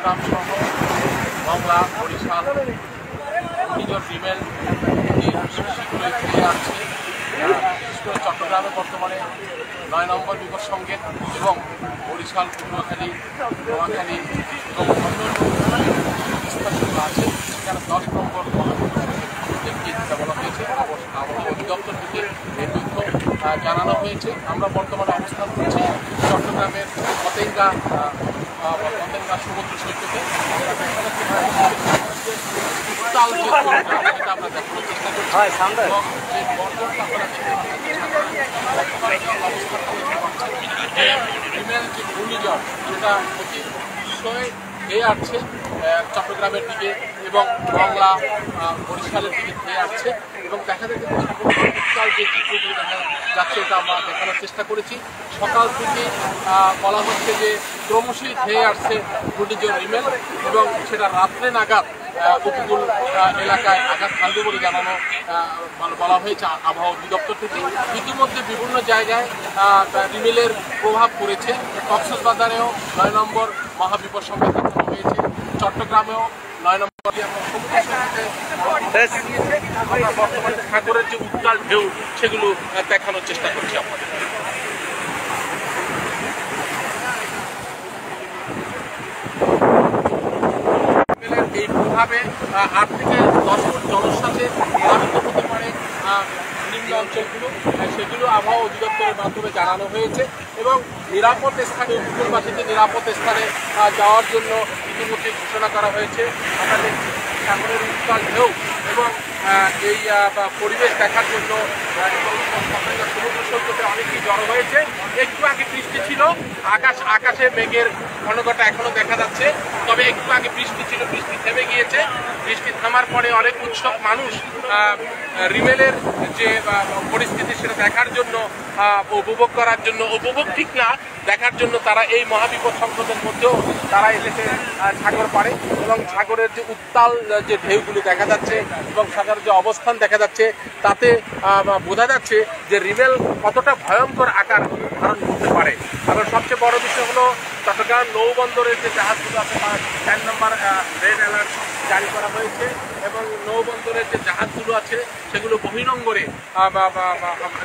চট্টগ্রাম সহ বাংলা, বরিশাল, ঘূর্ণিঝড় রিমেল শীঘ্রই ফিরে আসছে। বিশেষ করে চট্টগ্রামে বর্তমানে 9 নম্বর বিপদ সংকেত এবং বরিশাল, পটুয়াখালী, নোয়াখালী এবং অন্যান্য স্থানগুলো আছে সেখানে 10 নম্বর দেখিয়ে দিতে বলা হয়েছে। আবহাওয়া অধিদপ্তর থেকে এই তথ্য জানানো হয়েছে। আমরা বর্তমানে অবস্থান করছি চট্টগ্রামের পতেঙ্গা সমুদ্র সৈকতে। উত্তাল যে এটা আমরা দেখানোর চেষ্টা করছি এবং যে বর্জনটা আমরা রিমেল যে ঘূর্ণিঝড় সেটা অতি বিষয়ে ধেয়ে আসছে চট্টগ্রামের দিকে এবং বাংলা, বরিশালের দিকে ধেয়ে আসছে এবং দেখা যাচ্ছে উত্তাল যে চিত্রগুলো দেখা যাচ্ছে এটা আমরা দেখানোর চেষ্টা করেছি। সকাল থেকে বলা হচ্ছে যে ক্রমশই ধেয়ে আসছে ঘূর্ণিঝড় রিমেল এবং সেটা রাত্রে নাগাদ উপকূল এলাকায় আঘাত হানবে বলে বলা হয়েছে আবহাওয়া অধিদপ্তর থেকে। ইতিমধ্যে বিভিন্ন জায়গায় রিমেলের প্রভাব পড়েছে। কক্সবাজারেও 9 নম্বর মহাবিপদ সংকেত দেখানো হয়েছে, চট্টগ্রামেও 9 নম্বর। আমরা বর্তমানে সাগরের যে উত্তাল ঢেউ সেগুলো দেখানোর চেষ্টা করছি আপনাদের। এই প্রভাবে 8 থেকে 10 ফুট জলোচ্ছ্বাসে প্লাবিত হতে পারে নিম্ন অঞ্চলগুলো, সেগুলো আবহাওয়া অধিদপ্তরের মাধ্যমে জানানো হয়েছে এবং নিরাপদ স্থানে, উপকূলবাসীদের নিরাপদ স্থানে যাওয়ার জন্য ইতিমধ্যে ঘোষণা করা হয়েছে। আমাদের সাগরের উত্তাল ঢেউ এবং এই পরিবেশ দেখার জন্য সমুদ্র সৈকতে অনেকেই জড়ো হয়েছে। একটু আগে বৃষ্টি ছিল, আকাশে মেঘের ঘনঘটা এখনো দেখা যাচ্ছে, তবে একটু আগে বৃষ্টি ছিল, বৃষ্টি থেমে গিয়েছে। বৃষ্টি থামার পরে অনেক উৎসুক মানুষ রিমেলের যে পরিস্থিতি সেটা দেখার জন্য, উপভোগ করার জন্য, উপভোগ ঠিক না, দেখার জন্য তারা এই মহাবিপদ সংকটের মধ্যেও তারা এসেছে সাগর পাড়ে এবং সাগরের যে উত্তাল যে ঢেউগুলো দেখা যাচ্ছে এবং সাগরের যে অবস্থান দেখা যাচ্ছে তাতে বোঝা যাচ্ছে যে রিমেল কতটা ভয়ঙ্কর আকার ধারণ করতে পারে। কারণ সবচেয়ে বড় বিষয় হলো চট্টগ্রাম নৌবন্দরের যে জাহাজগুলো আছে 10 নম্বর রেড অ্যালার্ট জারি করা হয়েছে এবং নৌবন্দরের যে জাহাজগুলো আছে সেগুলো বহিরঙ্গরে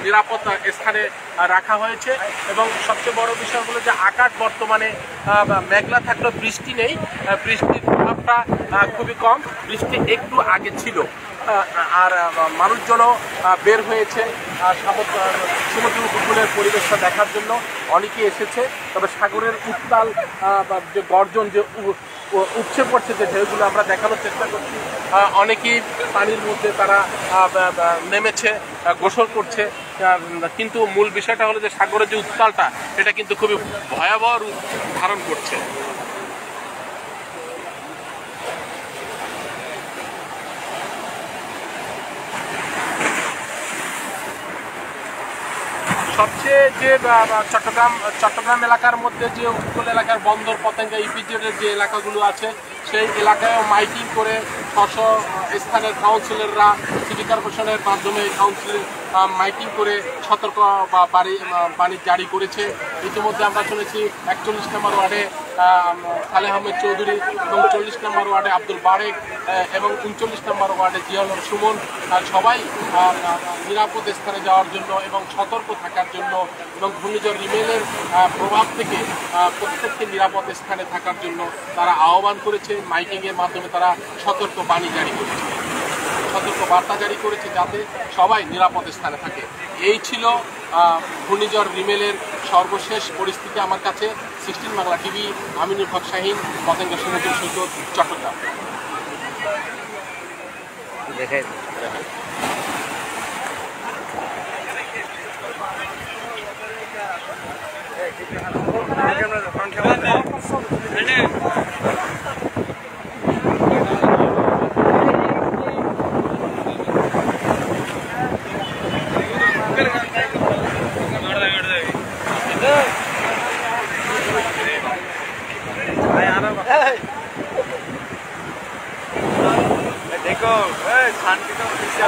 নিরাপদ স্থানে রাখা হয়েছে এবং সবচেয়ে বড় বিষয় হলো যে আকাশ বর্তমানে মেঘলা থাকলেও বৃষ্টি নেই, বৃষ্টির প্রভাবটা খুবই কম, বৃষ্টি একটু আগে ছিল। আর মানুষজনও বের হয়েছে সমুদ্র উপকূলের পরিবেশটা দেখার জন্য, অনেকেই এসেছে। তবে সাগরের উত্তাল যে গর্জন, যে উপচে পড়ছে যে ঢেউগুলো আমরা দেখানোর চেষ্টা করছি, অনেকেই পানির মধ্যে তারা নেমেছে, গোসল করছে। কিন্তু মূল বিষয়টা হলো যে সাগরের যে উত্তালটা এটা কিন্তু খুবই ভয়াবহ রূপ ধারণ করছে। সবচেয়ে যে চট্টগ্রাম এলাকার মধ্যে যে উপকূল এলাকার বন্দর, পতেঙ্গা, ইপিজেডের যে এলাকাগুলো আছে সেই এলাকায়ও মাইকিং করে স্থানের কাউন্সিলররা সিটি কর্পোরেশনের মাধ্যমে কাউন্সিল মাইকিং করে সতর্ক বাণী জারি করেছে। ইতিমধ্যে আমরা শুনেছি 41 নম্বর ওয়ার্ডে সালেহ আহমেদ চৌধুরী এবং 40 নম্বর ওয়ার্ডে আব্দুল বারেক এবং 39 নম্বর ওয়ার্ডে জিয়াউল সুমন সবাই নিরাপদ স্থানে যাওয়ার জন্য এবং সতর্ক থাকার জন্য এবং ঘূর্ণিঝড় রিমেলের প্রভাব থেকে প্রত্যেককে নিরাপদ স্থানে থাকার জন্য তারা আহ্বান করেছে। মাইকিংয়ের মাধ্যমে তারা সতর্ক বাণী জারি করেছে, সতর্ক বার্তা জারি করেছে যাতে সবাই নিরাপদ স্থানে থাকে। এই ছিল ঘূর্ণিঝড় রিমেলের সর্বশেষ পরিস্থিতি। আমার কাছে 16 বাংলা টিভি, আমিনুল হক শাহীন, পতেঙ্গা সমুদ্র সৈকত, চট্টগ্রাম। देखो शांति तो पीछे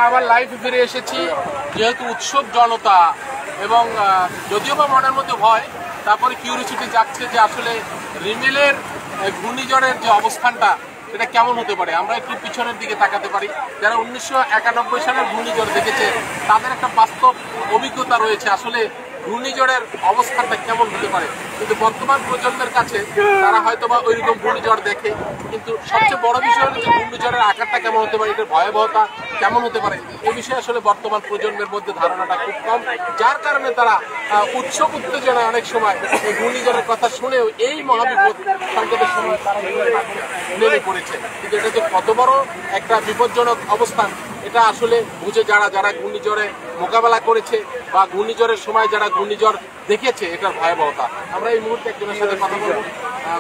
আবার লাইভে ফিরে এসেছি। যেহেতু উৎসব জনতা এবং যদিও বা মনের মধ্যে ভয়, তারপরে কিউরিসিটি যাচ্ছে যে আসলে রিমেলের ঘূর্ণিঝড়ের যে অবস্থানটা সেটা কেমন হতে পারে। আমরা একটু পিছনের দিকে তাকাতে পারি। যারা 1991 সালের ঘূর্ণিঝড় দেখেছে তাদের একটা বাস্তব অভিজ্ঞতা রয়েছে আসলে ঘূর্ণিঝড়ের অবস্থানটা কেমন হতে পারে। কিন্তু বর্তমান প্রজন্মের কাছে তারা হয়তো বা ওইরকম ঘূর্ণিঝড় দেখে, কিন্তু সবচেয়ে বড় বিষয় হলো যে ঘূর্ণিঝড়ের আকারটা কেমন হতে পারে, এটার ভয়াবহতা কেমন হতে পারে, এ বিষয়ে আসলে বর্তমান প্রজন্মের মধ্যে ধারণাটা খুব কম। যার কারণে তারা উৎসব উত্তেজনায় অনেক সময় এই ঘূর্ণিঝড়ের কথা শুনেও এই মহাবিপদ সংকটের সময় তারা নেমে পড়েছে। কিন্তু এটা যে কত বড় একটা বিপজ্জনক অবস্থান এটা আসলে বুঝে যারা ঘূর্ণিঝড়ে মোকাবেলা করেছে বা ঘূর্ণিঝড়ের সময় যারা ঘূর্ণিঝড় দেখেছে এটার ভয়াবহতা। আমরা এই মুহূর্তে একজনের সাথে কথা বলবো।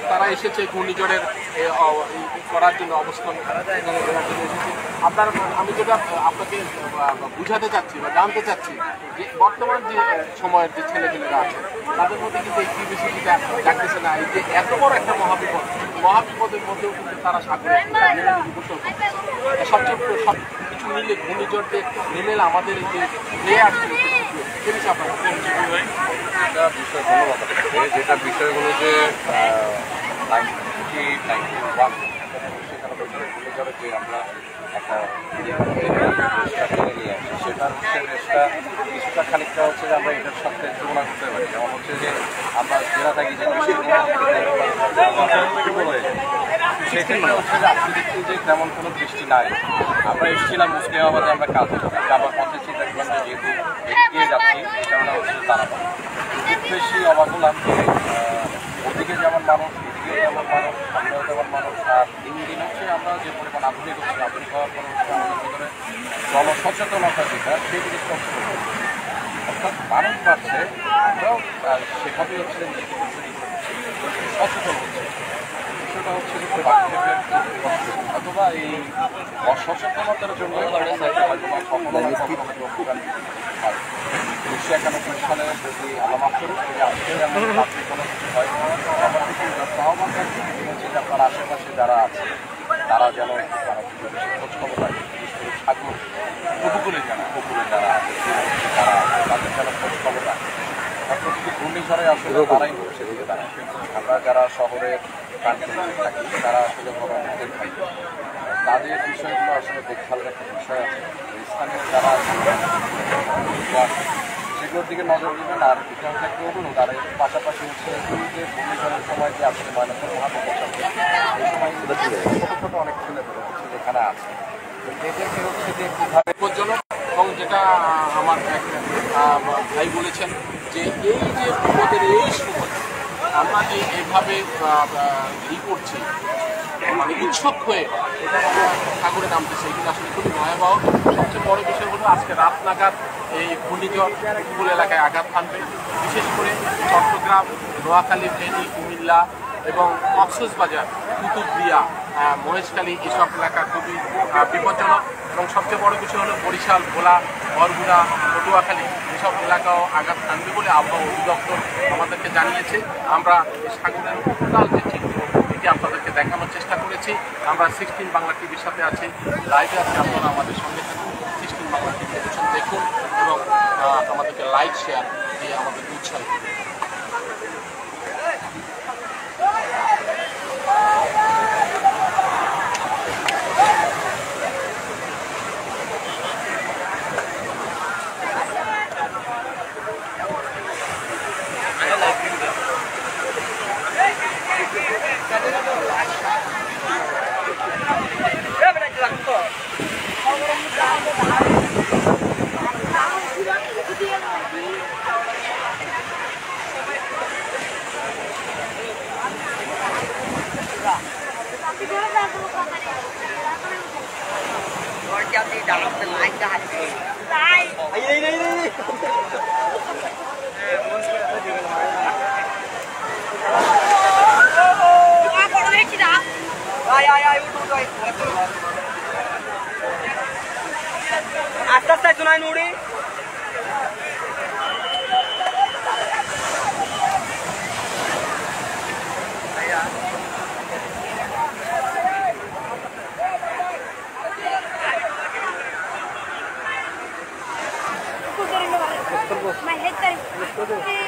তারা এসেছে ঘূর্ণিঝড়ের করার জন্য অবস্থান। আপনার আমি যেটা আপনাকে বুঝাতে চাচ্ছি বা জানতে চাচ্ছি যে বর্তমান যে সময়ের যে ছেলেপেলেরা আছে তাদের মধ্যে কিন্তু এই কিউরিসিটিটা জাগতেছে না। এই যে এত বড় একটা মহাবিপদের মধ্যেও কিন্তু তারা সাগরে সবচেয়ে সব কিছু মিলে ঘূর্ণিঝড় যে রিমেল আমাদের এই যে নিয়ে আসছে সে বিষয়ে আপনার একটা বিষয় ধন্যবাদ আপনাকে। যেটা বিষয় হলো যে 1991 সেখানে ঘূর্ণিঝড়ে যে আমরা একটা নিয়ে আসি সেটার দেশটা কিছুটা খানিকটা হচ্ছে যে আমরা এটার সাথে তুলনা করতে পারি। যেমন হচ্ছে যে আমরা জেলা থাকি যে সেক্ষেত্রে হচ্ছে যে আপনি দেখছি যে তেমন কোনো বৃষ্টি নাই। আমরা এসেছিলাম মুসলিমাবাদে, আমরা কাজ যাবার পথে চিন্তা করলাম যে যেহেতু এগিয়ে যাচ্ছি সেটা হচ্ছে তারা খুব বেশি অবাক হলাম যে ওদিকে যেমন মানুষ এদিকে যেমন মানুষ আমরাও যেমন মানুষ। আর দিন দিন হচ্ছে আমরা যে পরিমাণ আধুনিক হচ্ছে আধুনিক হওয়ার পর হচ্ছে আমাদের ভিতরে জনসচেতনতা যেটা সেই জিনিসটা অর্থাৎ মানুষ বাড়ছে, আমরাও সেভাবেই হচ্ছে সচেতন হচ্ছে। বিষয়টা হচ্ছে যে অথবা এই অসচেতনতার জন্য 1991 সালে যদি আলামাত করি আজকে এমন রাত্রি কোনো কিছু হয় আমার থেকে আহ্বান হচ্ছে যে আপনার আশেপাশে যারা আছে তারা যেন খোঁজ খবর রাখে। ঠাকুর উপকূলে যারা আছে তারা তাদের যেন খোঁজ খবর রাখে। অর্থাৎ যদি ঘূর্ণিঝড়ে আসলে তারাই হচ্ছে দিকে তারা আমরা যারা শহরের প্রান্তরে থাকি তারা আসলে বড় আমাদের থাকি তাদের বিষয়গুলো আসলে দেখার একটা বিষয় আছে। স্থানীয় যারা সেগুলোর দিকে নজর দেবেন। আর এটা হচ্ছে একটা অনুরোধ। আর এর পাশাপাশি হচ্ছে যে ঘূর্ণিঝড়ের সময় যে আসলে ময়নাপুর মহানগর এই সময় ছোটো ছোটো অনেক ছেলেমেয়ে হচ্ছে যেখানে আছে এদেরকে হচ্ছে যে কীভাবে বিপজ্জনক। এবং যেটা আমার এক ভাই বলেছেন যে এই যে বিপদের এই সময় আমরা যে এইভাবে করছি মানে উৎসব হয়ে এটা আমরা সাগরে নামতেছি এগুলো আসলে খুবই ভয়াবহ। সবচেয়ে বড় বিষয় হলো আজকে রাত নাগাদ এই ঘূর্ণিঝড় উপকূল এলাকায় আঘাত হানবে। বিশেষ করে চট্টগ্রাম, নোয়াখালী, ফেনী, কুমিল্লা এবং কক্সবাজার, কুতুবদিয়া, মহেশখালী এসব এলাকা খুবই বিপজ্জনক। এবং সবচেয়ে বড় বিষয় হলো বরিশাল, ভোলা, বরগুনা, পটুয়াখালী এসব এলাকাও আঘাত হানবে বলে আবহাওয়া অধিদপ্তর আমাদেরকে জানিয়েছে। আমরা সাগরের টোটাল যে চিত্র সেটি আপনাদেরকে দেখানোর চেষ্টা করেছি। আমরা 16 বাংলা টিভির সাথে আছি, লাইভে আছি, আপনারা আমাদের সঙ্গে থাকুন, 16 বাংলা টিভি দেখুন এবং আমাদেরকে লাইক শেয়ার দিয়ে আমাদেরকে উৎসাহিত করুন। আস্তে আস্তে শোনায় নুড়ি My head